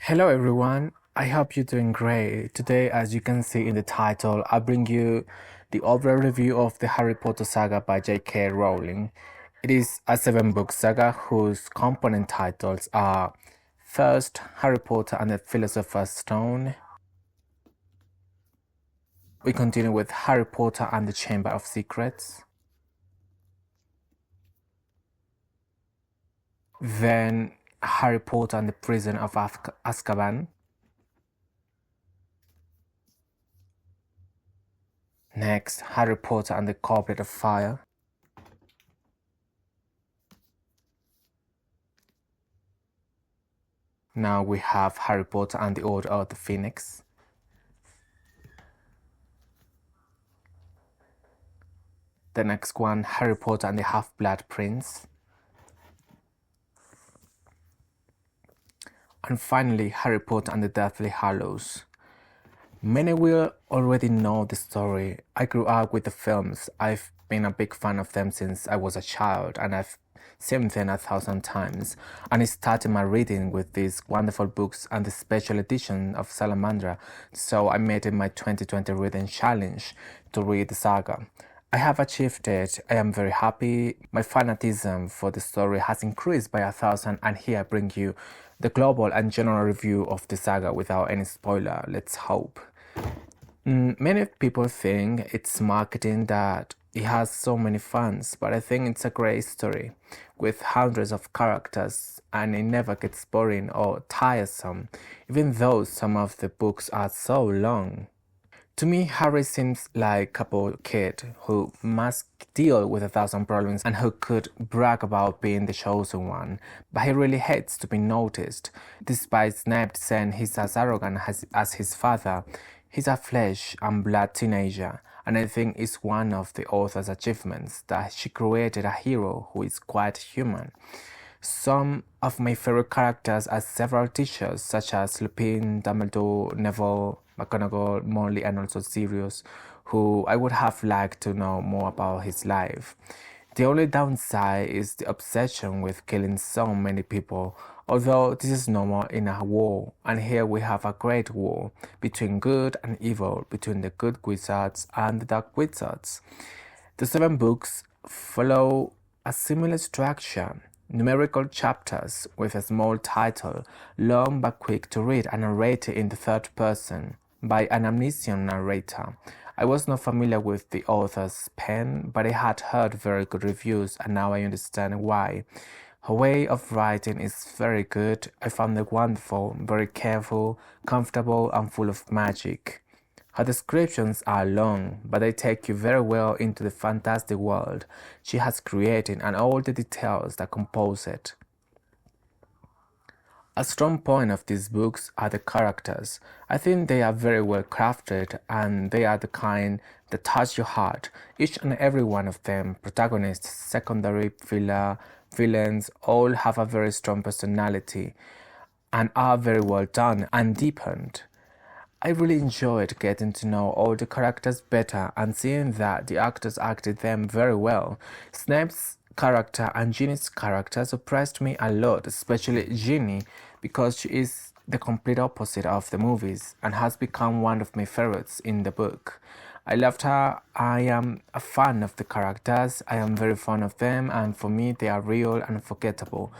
Hello everyone, I hope you're doing great. Today, as you can see in the title, I bring you the overall review of the Harry Potter saga by J.K. Rowling. It is a 7-book saga whose component titles are first, Harry Potter and the Philosopher's Stone. We continue with Harry Potter and the Chamber of Secrets. Then Harry Potter and the Prison of Azkaban. Next, Harry Potter and the Goblet of Fire. Now we have Harry Potter and the Order of the Phoenix. The next one, Harry Potter and the Half-Blood Prince. And finally, Harry Potter and the Deathly Hallows. Many will already know the story. I grew up with the films. I've been a big fan of them since I was a child, and I've seen them 1,000 times. And I started my reading with these wonderful books and the special edition of Salamandra, so I made it my 2020 reading challenge to read the saga. I have achieved it. I am very happy. My fanatism for the story has increased by 1,000, and here I bring you the global and general review of the saga without any spoiler, let's hope. Many people think it's marketing that it has so many fans, but I think it's a great story with hundreds of characters and it never gets boring or tiresome, even though some of the books are so long. To me, Harry seems like a poor kid who must deal with 1,000 problems and who could brag about being the chosen one, but he really hates to be noticed. Despite Snape saying he's as arrogant as his father, he's a flesh and blood teenager, and I think it's one of the author's achievements that she created a hero who is quite human. Some of my favorite characters are several teachers such as Lupin, Dumbledore, Neville, McGonagall, Molly, and also Sirius, who I would have liked to know more about his life. The only downside is the obsession with killing so many people, although this is normal in a war, and here we have a great war between good and evil, between the good wizards and the dark wizards. The 7 books follow a similar structure. Numerical chapters with a small title, long but quick to read and narrated in the third person by an omniscient narrator. I was not familiar with the author's pen, but I had heard very good reviews and now I understand why. Her way of writing is very good. I found it wonderful, very careful, comfortable and full of magic. Her descriptions are long, but they take you very well into the fantastic world she has created and all the details that compose it. A strong point of these books are the characters. I think they are very well crafted and they are the kind that touch your heart. Each and every one of them, protagonists, secondary, villains, all have a very strong personality and are very well done and deepened. I really enjoyed getting to know all the characters better and seeing that the actors acted them very well. Snape's character and Ginny's character surprised me a lot, especially Ginny, because she is the complete opposite of the movies and has become one of my favorites in the book. I loved her. I am a fan of the characters. I am very fond of them, and for me, they are real and unforgettable.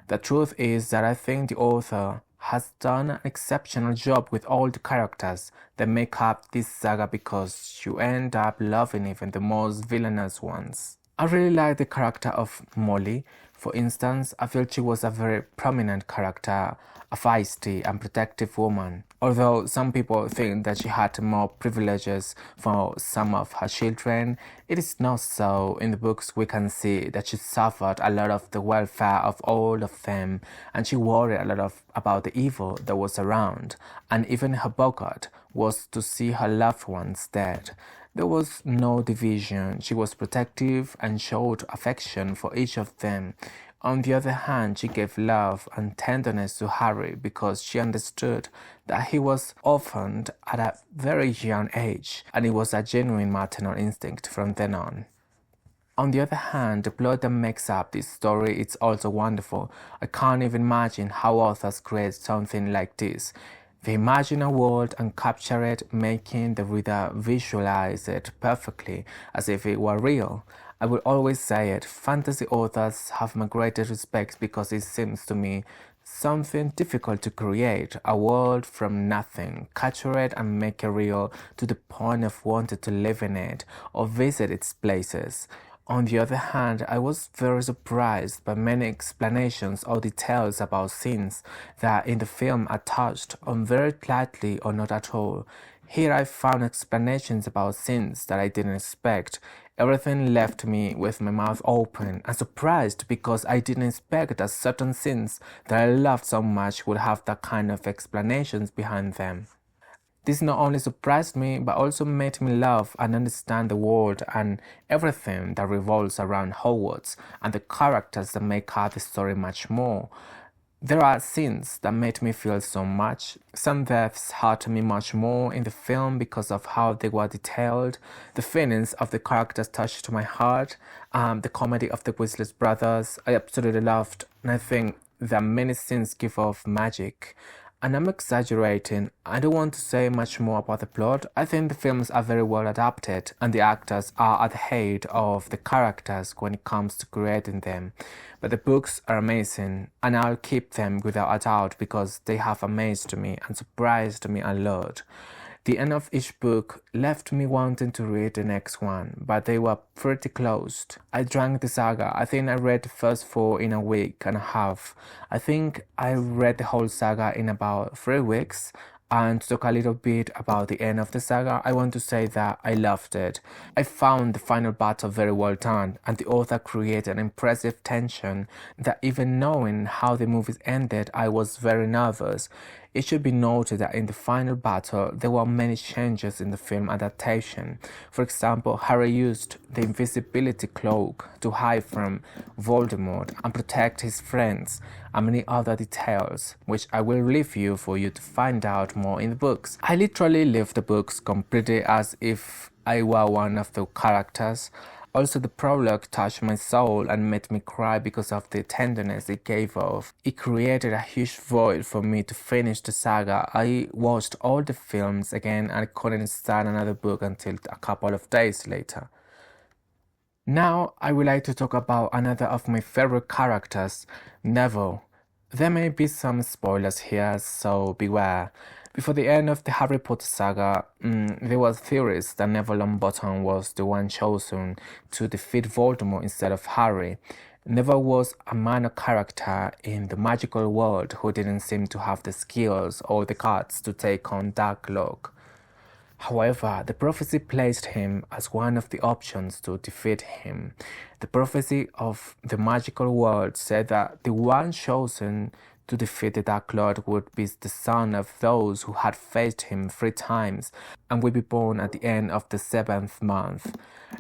The truth is that I think the author has done an exceptional job with all the characters that make up this saga because you end up loving even the most villainous ones. I really like the character of Molly. For instance, I feel she was a very prominent character, a feisty and protective woman. Although some people think that she had more privileges for some of her children, it is not so. In the books we can see that she suffered a lot of the welfare of all of them and she worried a lot about the evil that was around, and even her bogart was to see her loved ones dead. There was no division. She was protective and showed affection for each of them. On the other hand, she gave love and tenderness to Harry because she understood that he was orphaned at a very young age, and it was a genuine maternal instinct from then on. On the other hand, the plot that makes up this story is also wonderful. I can't even imagine how authors create something like this. They imagine a world and capture it, making the reader visualize it perfectly, as if it were real. I will always say it, fantasy authors have my greatest respect because it seems to me something difficult to create, a world from nothing, capture it and make it real to the point of wanting to live in it or visit its places. On the other hand, I was very surprised by many explanations or details about scenes that in the film are touched on very lightly or not at all. Here I found explanations about scenes that I didn't expect. Everything left me with my mouth open and surprised because I didn't expect that certain scenes that I loved so much would have that kind of explanations behind them. This not only surprised me, but also made me love and understand the world and everything that revolves around Hogwarts and the characters that make up the story much more. There are scenes that made me feel so much. Some deaths hurt me much more in the film because of how they were detailed. The feelings of the characters touched my heart. The comedy of the Weasley brothers, I absolutely loved, and I think that many scenes give off magic. And I'm exaggerating. I don't want to say much more about the plot. I think the films are very well adapted and the actors are at the head of the characters when it comes to creating them. But the books are amazing and I'll keep them without a doubt because they have amazed me and surprised me a lot. The end of each book left me wanting to read the next one, but they were pretty closed. I drank the saga. I think I read the first four in a week and a half. I think I read the whole saga in about 3 weeks. And to talk a little bit about the end of the saga, I want to say that I loved it. I found the final battle very well done, and the author created an impressive tension that even knowing how the movies ended, I was very nervous. It should be noted that in the final battle, there were many changes in the film adaptation. For example, Harry used the invisibility cloak to hide from Voldemort and protect his friends, and many other details, which I will leave you for you to find out more in the books. I literally lived the books completely as if I were one of the characters. Also, the prologue touched my soul and made me cry because of the tenderness it gave off. It created a huge void for me to finish the saga. I watched all the films again and I couldn't start another book until a couple of days later. Now, I would like to talk about another of my favorite characters, Neville. There may be some spoilers here, so beware. Before the end of the Harry Potter saga, there were theories that Neville Longbottom was the one chosen to defeat Voldemort instead of Harry. Neville was a minor character in the magical world who didn't seem to have the skills or the guts to take on Darklock. However, the prophecy placed him as one of the options to defeat him. The prophecy of the magical world said that the one chosen to defeat the Dark Lord would be the son of those who had faced him 3 times and would be born at the end of the 7th month.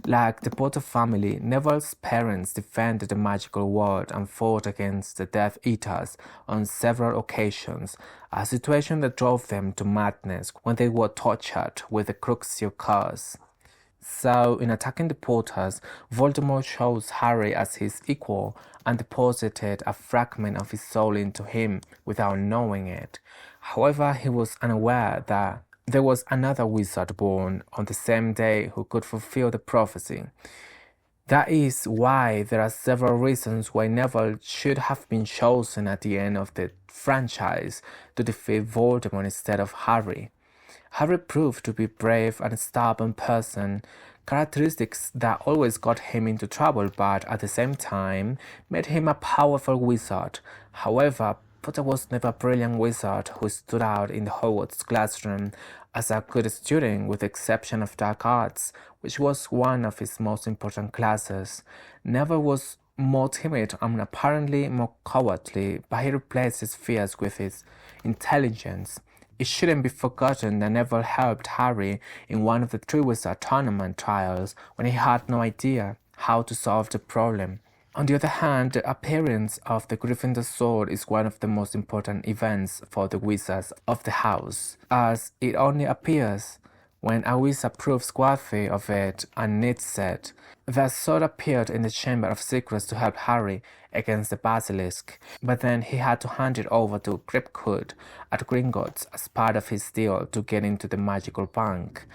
Like the Potter family, Neville's parents defended the magical world and fought against the Death Eaters on several occasions, a situation that drove them to madness when they were tortured with the Cruxio curse. So, in attacking the Potters, Voldemort chose Harry as his equal and deposited a fragment of his soul into him without knowing it. However, he was unaware that there was another wizard born on the same day who could fulfill the prophecy. That is why there are several reasons why Neville should have been chosen at the end of the franchise to defeat Voldemort instead of Harry. Harry proved to be a brave and stubborn person, characteristics that always got him into trouble but at the same time made him a powerful wizard. However, Potter was never a brilliant wizard who stood out in the Hogwarts classroom as a good student with the exception of dark arts, which was one of his most important classes. Neville was more timid and apparently more cowardly, but he replaced his fears with his intelligence. It shouldn't be forgotten that Neville helped Harry in one of the Triwizard Tournament trials when he had no idea how to solve the problem. On the other hand, the appearance of the Gryffindor sword is one of the most important events for the wizards of the house, as it only appears When Awisa proves worthy of it and needs it, the sword appeared in the Chamber of Secrets to help Harry against the basilisk, but then he had to hand it over to Griphood at Gringotts as part of his deal to get into the magical bank.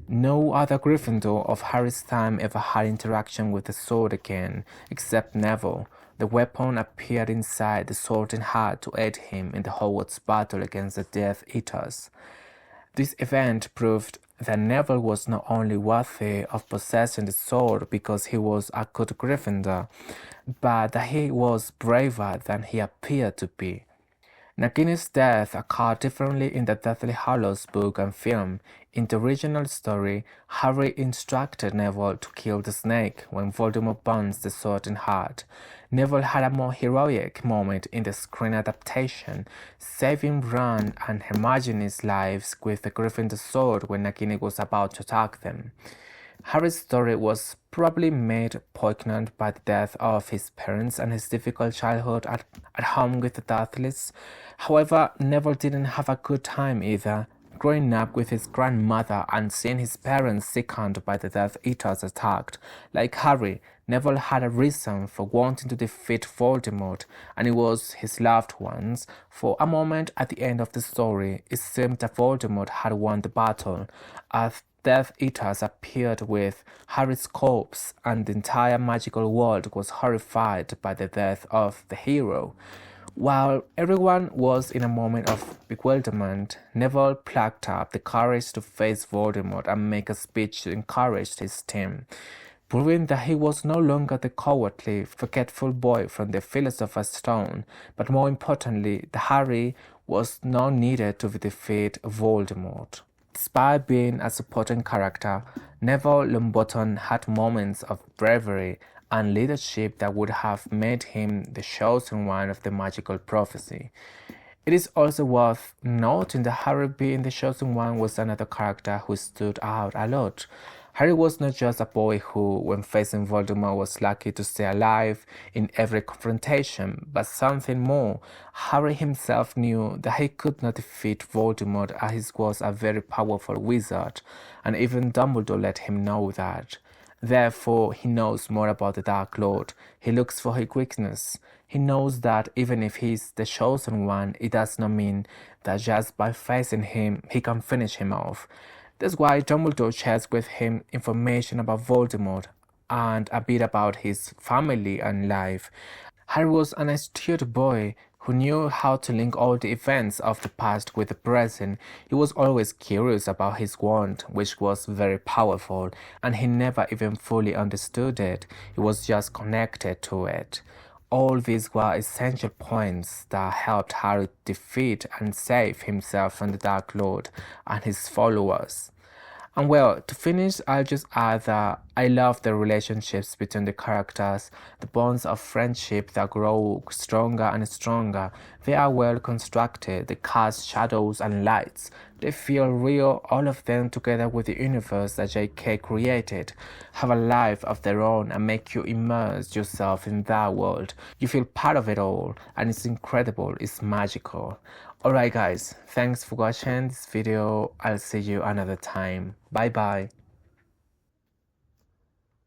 No other Gryffindor of Harry's time ever had interaction with the sword again, except Neville. The weapon appeared inside the Sorting Hat to aid him in the Hogwarts battle against the Death Eaters. This event proved that Neville was not only worthy of possessing the sword because he was a good Gryffindor, but that he was braver than he appeared to be. Nagini's death occurred differently in the Deathly Hallows book and film. In the original story, Harry instructed Neville to kill the snake when Voldemort burns the Sorting Hat. Neville had a more heroic moment in the screen adaptation, saving Ron and Hermione's lives with the Gryffindor sword when Nagini was about to attack them. Harry's story was probably made poignant by the death of his parents and his difficult childhood at home with the Dursleys. However, Neville didn't have a good time either. Growing up with his grandmother and seeing his parents sickened by the Death Eaters attacked, like Harry, Neville had a reason for wanting to defeat Voldemort, and it was his loved ones. For a moment at the end of the story, it seemed that Voldemort had won the battle, as Death Eaters appeared with Harry's corpse, and the entire magical world was horrified by the death of the hero. While everyone was in a moment of bewilderment, Neville plucked up the courage to face Voldemort and make a speech to encourage his team, proving that he was no longer the cowardly, forgetful boy from the Philosopher's Stone, but more importantly, that Harry was now needed to defeat Voldemort. Despite being a supporting character, Neville Longbottom had moments of bravery and leadership that would have made him the chosen one of the magical prophecy. It is also worth noting that Harry being the chosen one was another character who stood out a lot. Harry was not just a boy who, when facing Voldemort, was lucky to stay alive in every confrontation, but something more. Harry himself knew that he could not defeat Voldemort as he was a very powerful wizard, and even Dumbledore let him know that. Therefore, he knows more about the Dark Lord. He looks for his weakness. He knows that even if he is the chosen one, it does not mean that just by facing him, he can finish him off. That's why Dumbledore shares with him information about Voldemort and a bit about his family and life. Harry was an astute boy who knew how to link all the events of the past with the present. He was always curious about his wand, which was very powerful, and he never even fully understood it. He was just connected to it. All these were essential points that helped Harry defeat and save himself from the Dark Lord and his followers. And well, to finish, I'll just add that I love the relationships between the characters, the bonds of friendship that grow stronger and stronger. They are well constructed, they cast shadows and lights. They feel real, all of them together with the universe that J.K. created, have a life of their own and make you immerse yourself in that world. You feel part of it all, and it's incredible, it's magical. Alright guys, thanks for watching this video. I'll see you another time. Bye bye.